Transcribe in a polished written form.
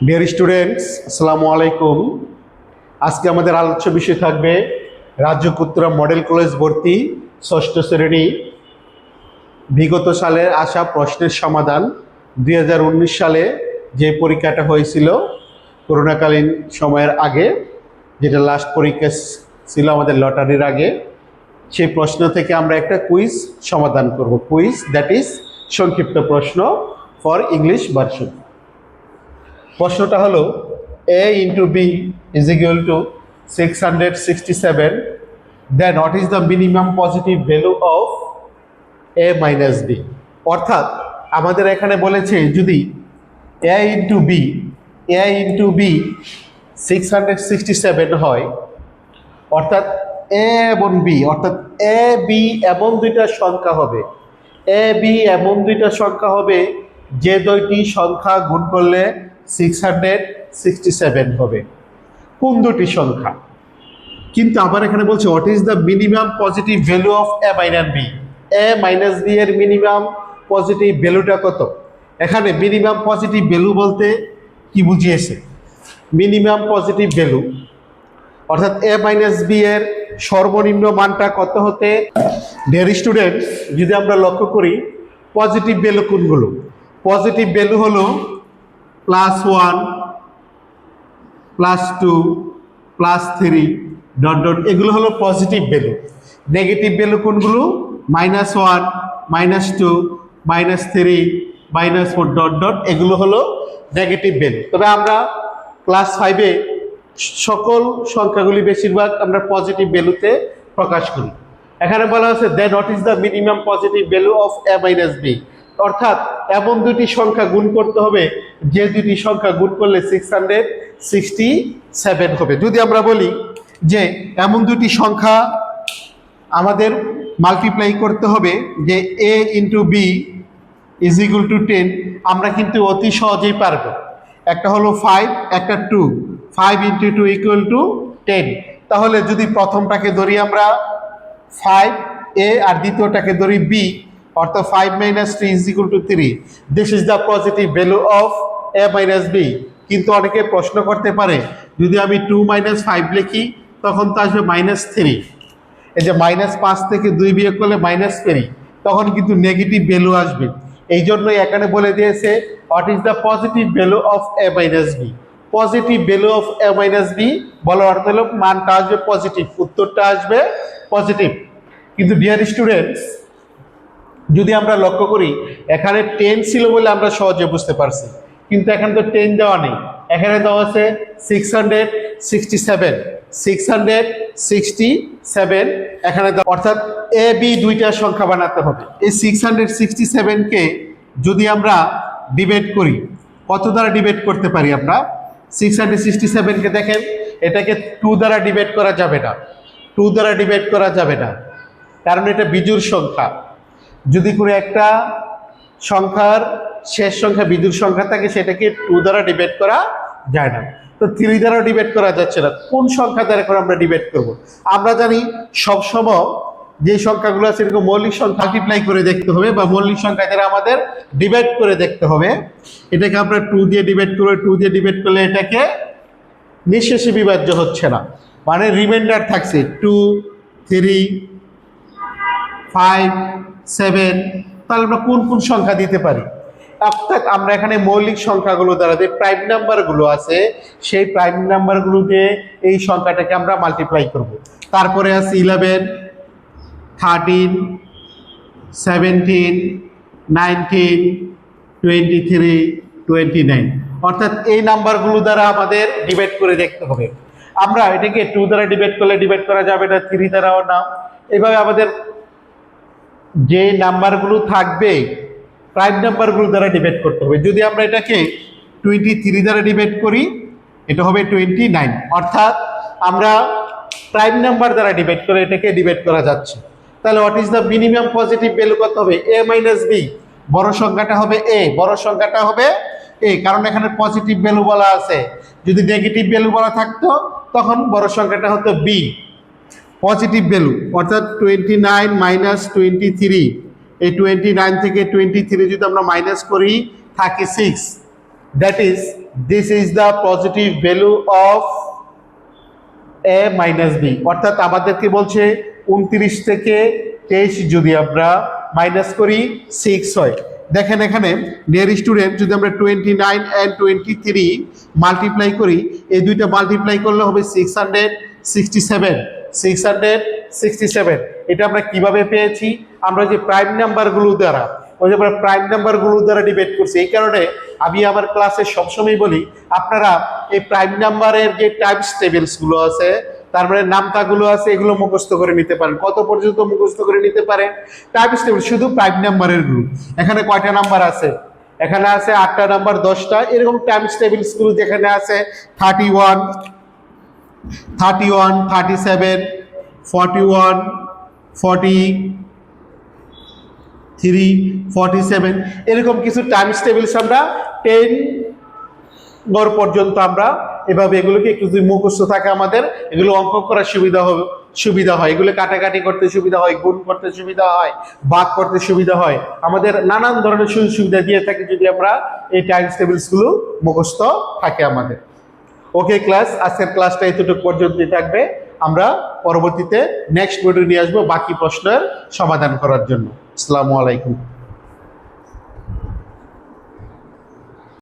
Dear students, আসসালামু আলাইকুম। আজকে আমাদের আলোচ্য বিষয় থাকবে রাজ্যকুত্রা মডেল কলেজ ভর্তি ষষ্ঠ শ্রেণী বিগত সালের আসা প্রশ্নের সমাধান। 2019 সালে যে পরীক্ষাটা হয়েছিল করোনাকালীন সময়ের আগে, যেটা লাস্ট পরীক্ষা ছিল আমাদের লটারির আগে, সেই প্রশ্ন থেকে আমরা একটা কুইজ সমাধান করব। কুইজ, দ্যাট ইজ সংক্ষিপ্ত প্রশ্ন ফর ইংলিশ ভার্সন। প্রশ্নটা হলো a into b is equal to 667, then what is the minimum positive value of a minus b? অর্থাৎ আমাদের এখানে বলেছে যদি a into b 667 হয়, অর্থাৎ a এবং b, অর্থাৎ a b এমন দুইটা সংখ্যা হবে, a b এমন দুইটা সংখ্যা হবে যে দুইটি সংখ্যা গুণ করলে 667 হবে। কোন দুটি সংখ্যা? কিন্তু আবার এখানে বলছে what is the minimum positive value of A minus B. A minus B এর মিনিমাম পজিটিভ ভ্যালুটা কত? এখানে মিনিমাম পজিটিভ ভ্যালু বলতে কি বুঝিয়েছে? মিনিমাম পজিটিভ ভ্যালু অর্থাৎ এ মাইনাস বি এর সর্বনিম্ন মানটা কত হতে? ডিয়ার স্টুডেন্টস, যদি আমরা লক্ষ্য করি পজিটিভ ভ্যালু কোনগুলো? পজিটিভ ভ্যালু হলো +1, +2, +3 ডট ডট, এগুলো হলো পজিটিভ ভ্যালু। নেগেটিভ ভ্যালু কোনগুলো? -1, -2, -3, -4 ডট ডট, এগুলো হলো নেগেটিভ ভ্যালু। তবে আমরা ক্লাস 5-এ সকল সংখ্যাগুলি বেশিরভাগ আমরা পজিটিভ ভ্যালুতে প্রকাশ করি। এখানে বলা হচ্ছে then what is the minimum positive value of A minus B, অর্থাৎ এমন দুটি সংখ্যা গুণ করতে হবে যে দুটি সংখ্যা গুণ করলে 667 হবে। যদি আমরা বলি যে এমন দুটি সংখ্যা আমাদের মাল্টিপ্লাই করতে হবে যে a into B is equal to 10, আমরা কিন্তু অতি সহজেই পারবো। একটা হলো 5, একটা 2, 5 ইন্টু 2 ইকুয়াল টু 10। তাহলে যদি প্রথমটাকে ধরি আমরা 5a আর দ্বিতীয়টাকে ধরি b, অর্থাৎ 5 minus 3 is equal to 3. This is the positive value of a minus b. কিন্তু অনেকে প্রশ্ন করতে পারে যদি আমি 2 minus 5 লিখি তখন তো আসবে -3। এই যে -5 থেকে 2 বিয়োগ করলে -3, তখন কিন্তু নেগেটিভ ভ্যালু আসবে। এই জন্যই এখানে বলে দিয়েছে what is the positive value of a minus b। Positive value of a minus b বলার অর্থ হলো মানটা আসবে পজিটিভ, উত্তরটা আসবে পজিটিভ। কিন্তু ডিয়ার স্টুডেন্টস, যদি আমরা লক্ষ্য করি এখানে 10 ছিল বলে আমরা সহজে বুঝতে পারছি, কিন্তু এখানে তো 10 দেওয়া নেই, এখানে দেওয়া আছে 667 এখানে, অর্থাৎ এ বি দুইটা সংখ্যা বানাতে হবে। এই 667কে যদি আমরা ডিভাইড করি, কত দ্বারা ডিভাইড করতে পারি আমরা? 667কে দেখেন, এটাকে 2 দ্বারা ডিভাইড করা যাবে না, 2 দ্বারা ডিভাইড করা যাবে না, কারণ এটা বিজোড় সংখ্যা। যদি কোনো একটা সংখ্যার শেষ সংখ্যা বিজোড় সংখ্যা থাকে সেটাকে 2 দ্বারা ডিভাইড করা যায় না, তো 3 দ্বারাও ডিভাইড করা যাচ্ছে না। কোন সংখ্যা দ্বারা করে আমরা ডিভাইড করব? আমরা জানি সবসময় যে সংখ্যাগুলো আছে এরকম মৌলিক সংখ্যা মাল্টিপ্লাই করে দেখতে হবে, বা মৌলিক সংখ্যা দ্বারা আমাদের ডিভাইড করে দেখতে হবে। এটাকে আমরা 2 দিয়ে ডিভাইড করব, 2 দিয়ে ডিভাইড করলে এটাকে নিঃশেষে বিভাজ্য হচ্ছে না, মানে রিমাইন্ডার থাকছে 2, 3, 5, 7। তাহলে আমরা কোন কোন সংখ্যা দিতে পারি? অর্থাৎ আমরা এখানে মৌলিক সংখ্যাগুলো দ্বারা যে প্রাইম নাম্বারগুলো আছে সেই প্রাইম নাম্বারগুলো দিয়ে এই সংখ্যাটাকে আমরা মাল্টিপ্লাই করব। তারপরে আছে 11, 13, 17, 19, 23, 29, অর্থাৎ এই নাম্বারগুলো দ্বারা আমাদের ডিভাইড করে দেখতে হবে। আমরা এটাকে 2 দ্বারা ডিভাইড করলে ডিভাইড করা যাবে না, 3 দ্বারাও না। এভাবে আমাদের যে নাম্বারগুলো থাকবে প্রাইম নাম্বারগুলো দ্বারা ডিভাইড করতে হবে। যদি আমরা এটাকে 23 দ্বারা ডিভাইড করি এটা হবে 29, অর্থাৎ আমরা প্রাইম নাম্বার দ্বারা ডিভাইড করে এটাকে ডিভাইড করা যাচ্ছে। তাহলে what is the minimum positive value কত হবে? a মাইনাস বি, বড় সংখ্যাটা হবে a, বড় সংখ্যাটা হবে a, কারণ এখানে পজিটিভ ভ্যালু বলা আছে। যদি নেগেটিভ ভ্যালু বলা থাকতো তখন বড় সংখ্যাটা হতো b। পজিটিভ ভ্যালু অর্থাৎ 29 মাইনাস 23, এই 29 থেকে 23 যদি আমরা মাইনাস করি থাকে 6, that is this is the positive value of A minus B, অর্থাৎ আমাদেরকে বলছে 29 থেকে 23 যদি আমরা মাইনাস করি 6 হয়। দেখেন এখানে ডিয়ার স্টুডেন্ট, যদি আমরা 29 and 23 মাল্টিপ্লাই করি, এই দুইটা মাল্টিপ্লাই করলে হবে 667। 667 এটা আমরা কিভাবে পেয়েছি? আমরা যে প্রাইম নাম্বারগুলো দ্বারা, ওই যে আমরা প্রাইম নাম্বারগুলো দ্বারা ডিভাইড করছি। এই কারণে আমি আমার ক্লাসে সবসময় বলি আপনারা এই প্রাইম নাম্বারের যে টাইমস টেবিলসগুলো আছে, তারপরে নামতাগুলো আছে, এগুলো মুখস্থ করে নিতে পারেন। কত পর্যন্ত মুখস্থ করে নিতে পারেন? টাইমস টেবিল শুধু প্রাইম নাম্বারের গ্রুপ। এখানে কয়টা নাম্বার আছে? এখানে আছে 8টা নাম্বার, 10টা এরকম টাইমস টেবিলসগুলো যেখানে আছে 31, 37, 41, 43, 47 এরকম কিছু টাইমস টেবিলস আমরা 10 গড় পর্যন্ত আমরা এভাবে এগুলোকে একটু যদি মুখস্থ থাকে আমাদের, এগুলো অঙ্ক করার সুবিধা হয়, এগুলো কাটাকাটি করতে সুবিধা হয়, গুণ করতে সুবিধা হয়, ভাগ করতে সুবিধা হয়, আমাদের নানান ধরনের সুযোগ সুবিধা দিয়ে থাকে যদি আমরা এই টাইমস টেবিলসগুলো মুখস্থ থাকে আমাদের। ওকে ক্লাস, আজকের ক্লাসটা এতটুকু পর্যন্তই থাকবে। আমরা পরবর্তীতে নেক্সট ভিডিও নিয়ে আসবো বাকি প্রশ্নের সমাধান করার জন্য। আসসালামু আলাইকুম।